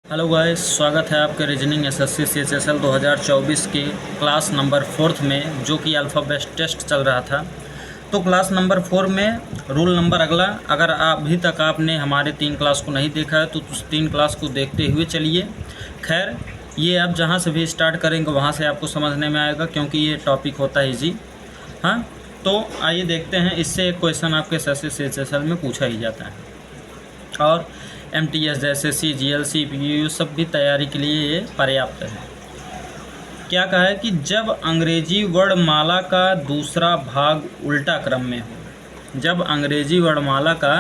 Hello guys, स्वागत है आपके रीजनिंग एसएससी CHSL 2024 के क्लास नंबर 4 में, जो कि अल्फ़ाबेट टेस्ट चल रहा था। तो क्लास नंबर 4 में रूल नंबर अगला, अगर अभी तक आपने हमारे 3 क्लास को नहीं देखा है तो उस 3 क्लास को देखते हुए चलिए। खैर, ये आप जहाँ से भी स्टार्ट करेंगे वहाँ से आपको समझने में आएगा, क्योंकि ये टॉपिक होता है ईजी। हाँ, तो आइए देखते हैं। इससे एक क्वेश्चन आपके एसएससी CHSL में पूछा ही जाता है, और MTS जैसे CGL CPU सब भी तैयारी के लिए ये पर्याप्त है। क्या कहा है कि जब अंग्रेजी वर्णमाला का दूसरा भाग उल्टा क्रम में हो, जब अंग्रेजी वर्णमाला का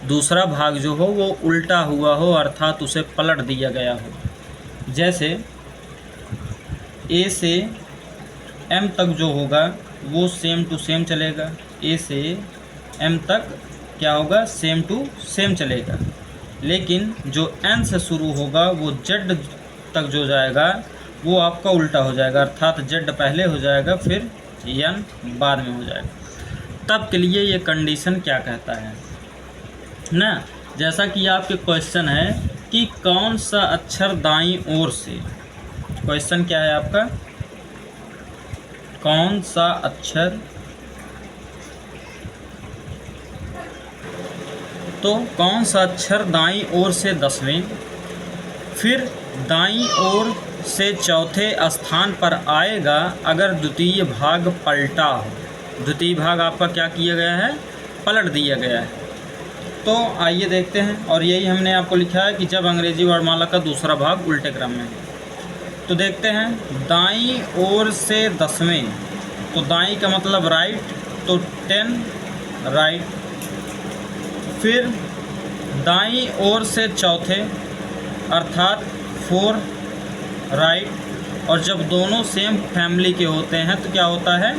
दूसरा भाग जो हो वो उल्टा हुआ हो, अर्थात उसे पलट दिया गया हो। जैसे A से M तक जो होगा वो सेम टू सेम चलेगा, A से M तक क्या होगा, सेम टू सेम चलेगा। लेकिन जो N से शुरू होगा वो Z तक जो जाएगा वो आपका उल्टा हो जाएगा, अर्थात Z पहले हो जाएगा फिर N बाद में हो जाएगा। तब के लिए ये कंडीशन क्या कहता है ना, जैसा कि आपके क्वेश्चन है कि कौन सा अक्षर दाईं ओर से, क्वेश्चन क्या है आपका, कौन सा अक्षर, तो कौन सा अक्षर दाईं ओर से 10वें, फिर दाईं ओर से चौथे स्थान पर आएगा अगर द्वितीय भाग पलटा हो। द्वितीय भाग आपका क्या किया गया है, पलट दिया गया है। तो आइए देखते हैं, और यही हमने आपको लिखा है कि जब अंग्रेजी वर्णमाला का दूसरा भाग उल्टे क्रम में है। तो देखते हैं, दाईं ओर से 10वें, तो दाईं का मतलब राइट, तो 10 राइट। फिर दाईं ओर से चौथे अर्थात 4 राइट, और जब दोनों सेम फैमिली के होते हैं तो क्या होता है,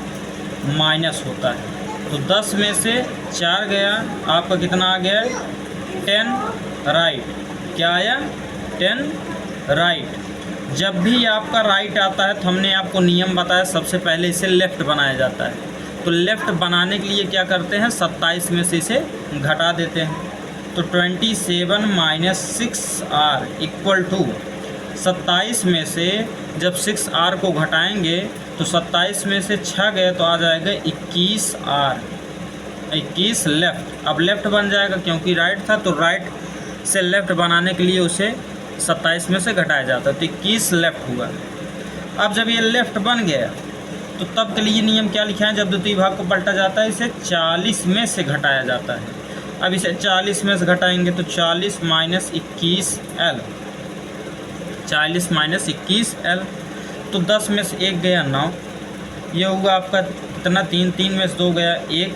माइनस होता है। तो 10 में से 4 गया, आपका कितना आ गया, 10 राइट। क्या आया, 10 राइट। जब भी आपका राइट आता है तो हमने आपको नियम बताया, सबसे पहले इसे लेफ़्ट बनाया जाता है। तो लेफ़्ट बनाने के लिए क्या करते हैं, 27 में से इसे घटा देते हैं। तो 27 माइनस 6R इक्वल टू 27 में से जब 6R को घटाएंगे तो 27 में से 6 गए तो आ जाएगा 21R, 21 लेफ़्ट। अब लेफ़्ट बन जाएगा क्योंकि राइट था, तो राइट से लेफ़्ट बनाने के लिए उसे 27 में से घटाया जाता है, तो 21 लेफ़्ट हुआ। अब जब ये लेफ़्ट बन गया तो तब के लिए नियम क्या लिखा है, जब द्वितीय भाग को पलटा जाता है इसे 40 में से घटाया जाता है। अब इसे 40 में से घटाएंगे तो 40 माइनस 21L, 40 माइनस 21L, तो 10 में से 1 गया 9, ये होगा आपका कितना, 3 में से 2 गया 1,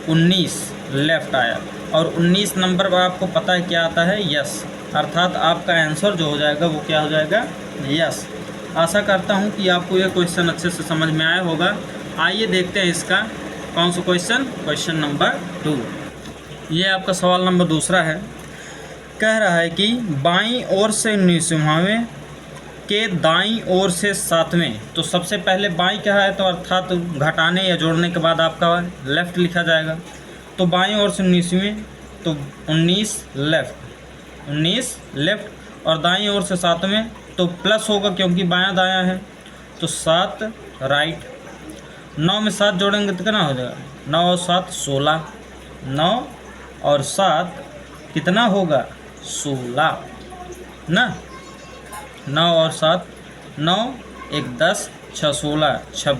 19 लेफ़्ट आया। और 19 नंबर पर आपको पता है क्या आता है, यस, अर्थात आपका आंसर जो हो जाएगा वो क्या हो जाएगा, यस। आशा करता हूँ कि आपको यह क्वेश्चन अच्छे से समझ में आया होगा। आइए देखते हैं इसका कौन सा क्वेश्चन, क्वेश्चन नंबर 2। ये आपका सवाल नंबर 2 है। कह रहा है कि बाईं ओर से 19वें के दाईं ओर से 7वें, तो सबसे पहले बाईं क्या है, तो अर्थात घटाने या जोड़ने के बाद आपका लेफ़्ट लिखा जाएगा। तो बाईं ओर से 19वें, तो 19 लेफ़्ट, 19 लेफ़्ट, और दाईं ओर से 7वें तो प्लस होगा क्योंकि बायां दायां है, तो 7 राइट। 9 में 7 जोड़ेंगे तो कितना हो जाएगा, 9 और 7 16, 9 और 7 कितना होगा, 16 ना, 9 और 7 9, 1 10, 6 16,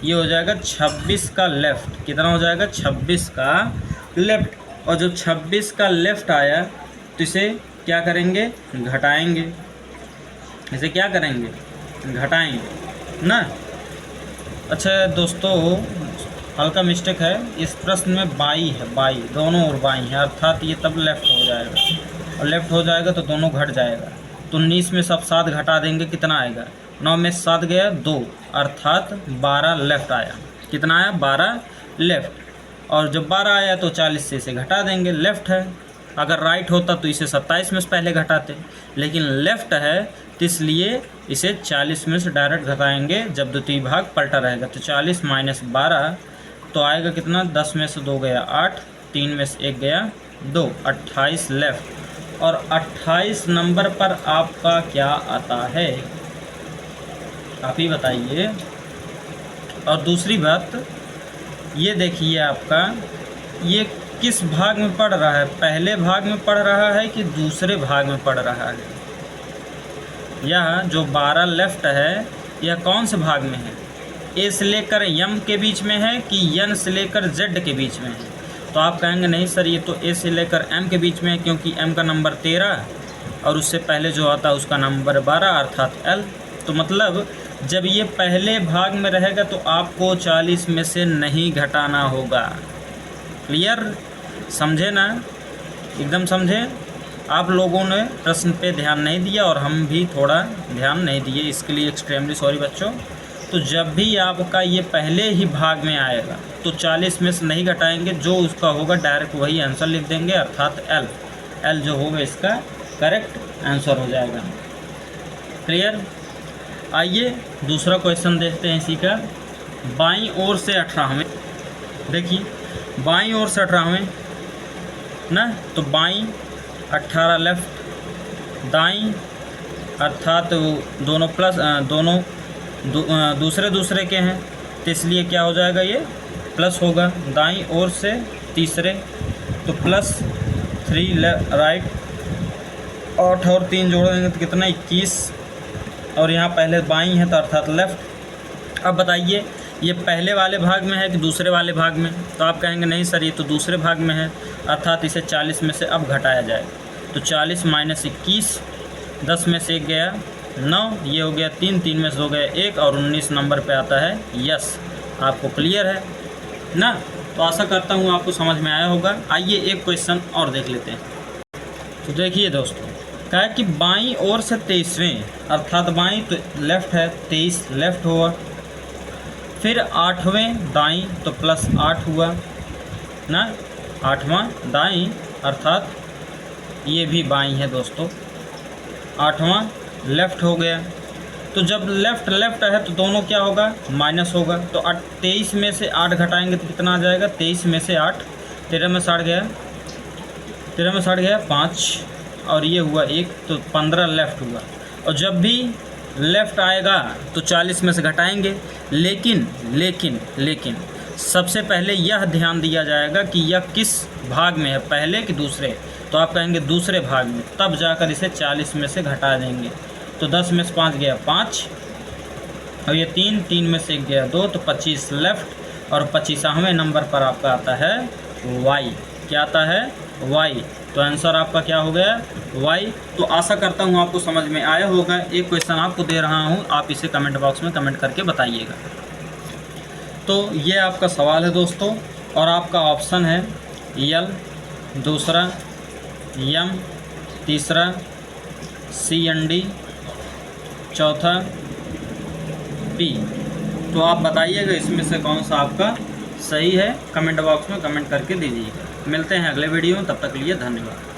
ये हो जाएगा 26 का लेफ़्ट। कितना हो जाएगा, 26 का लेफ़्ट। और जब 26 का लेफ़्ट आया तो इसे क्या करेंगे, घटाएंगे। इसे क्या करेंगे, घटाएंगे ना। अच्छा दोस्तों, हल्का मिस्टेक है, इस प्रश्न में बाई है, बाई दोनों ओर बाई है, अर्थात ये तब लेफ़्ट हो जाएगा, और लेफ़्ट हो जाएगा तो दोनों घट जाएगा। तो 19 में सब 7 घटा देंगे, कितना आएगा, 9 में 7 गया 2, अर्थात 12 लेफ़्ट आया। कितना आया, 12 लेफ़्ट। और जब 12 आया तो 40 से इसे घटा देंगे, लेफ़्ट है। अगर राइट होता तो इसे 27 में से पहले घटाते, लेकिन लेफ़्ट है तो इसलिए इसे 40 में से डायरेक्ट घटाएंगे जब द्वितीय भाग पलटा रहेगा। तो 40 माइनस 12 तो आएगा कितना, 10 में से 2 गया 8, 3 में से 1 गया 2, 28 लेफ़्ट। और 28 नंबर पर आपका क्या आता है, आप ही बताइए। और दूसरी बात ये देखिए, आपका ये किस भाग में पढ़ रहा है, पहले भाग में पढ़ रहा है कि दूसरे भाग में पढ़ रहा है। यह जो 12 लेफ्ट है यह कौन से भाग में है, ए से लेकर यम के बीच में है कि यन से लेकर जेड के बीच में है। तो आप कहेंगे नहीं सर ये तो ए से लेकर एम के बीच में है, क्योंकि एम का नंबर 13 और उससे पहले जो आता है उसका नंबर 12 अर्थात एल। तो मतलब जब ये पहले भाग में रहेगा तो आपको 40 में से नहीं घटाना होगा। क्लियर, समझे ना, एकदम समझे। आप लोगों ने प्रश्न पे ध्यान नहीं दिया और हम भी थोड़ा ध्यान नहीं दिए, इसके लिए एक्सट्रीमली सॉरी बच्चों। तो जब भी आपका ये पहले ही भाग में आएगा तो 40 में से नहीं घटाएंगे, जो उसका होगा डायरेक्ट वही आंसर लिख देंगे अर्थात एल। एल जो होगा इसका करेक्ट आंसर हो जाएगा। क्लियर। आइए दूसरा क्वेश्चन देखते हैं इसी का। बाईं ओर से 18वें, देखिए बाईं ओर से 18वें ना, तो बाईं 18 लेफ्ट, दाईं अर्थात दोनों प्लस दोनों दूसरे दूसरे के हैं, तो इसलिए क्या हो जाएगा ये प्लस होगा। दाईं ओर से तीसरे तो +3 राइट, 8 और 3 जोड़ देंगे तो कितना 21, और यहाँ पहले बाईं है तो अर्थात लेफ़्ट। अब बताइए ये पहले वाले भाग में है कि दूसरे वाले भाग में, तो आप कहेंगे नहीं सर ये तो दूसरे भाग में है, अर्थात इसे 40 में से अब घटाया जाए। तो 40 - 21, 10 में से 1 गया 9, ये हो गया 3, 3 में से हो गया 1 और 19 नंबर पे आता है यस। आपको क्लियर है ना। तो आशा करता हूँ आपको समझ में आया होगा। आइए एक क्वेश्चन और देख लेते हैं। तो देखिए दोस्तों, कहा कि बाईं ओर से 23वें, अर्थात बाईं तो लेफ़्ट है, 23 लेफ़्ट हुआ, फिर 8वें दाईं तो +8 हुआ ना, 8वां दाईं अर्थात ये भी बाईं है दोस्तों, 8वां लेफ़्ट हो गया। तो जब लेफ़्ट लेफ़्ट है तो दोनों क्या होगा माइनस होगा। तो 23 में से 8 घटाएंगे तो कितना आ जाएगा, 23 में से 8, 13 में 60 गया, 13 में 60 गया 5 और ये हुआ 1, तो 15 लेफ़्ट हुआ। और जब भी लेफ़्ट आएगा तो 40 में से घटाएंगे, लेकिन सबसे पहले यह ध्यान दिया जाएगा कि यह किस भाग में है, पहले कि दूसरे। तो आप कहेंगे दूसरे भाग में, तब जाकर इसे 40 में से घटा देंगे। तो 10 में से 5 गया 5 और ये 3, 3 में से 1 गया 2, तो 25 लेफ़्ट और 25वें नंबर पर आपका आता है वाई। क्या आता है वाई। तो आंसर आपका क्या हो गया वाई। तो आशा करता हूँ आपको समझ में आया होगा। एक क्वेश्चन आपको दे रहा हूँ, आप इसे कमेंट बॉक्स में कमेंट करके बताइएगा। तो ये आपका सवाल है दोस्तों, और आपका ऑप्शन है यल, दूसरा यम, तीसरा CND, चौथा P। तो आप बताइएगा इसमें से कौन सा आपका सही है, कमेंट बॉक्स में कमेंट करके दीजिएगा। मिलते हैं अगले वीडियो में, तब तक के लिए धन्यवाद।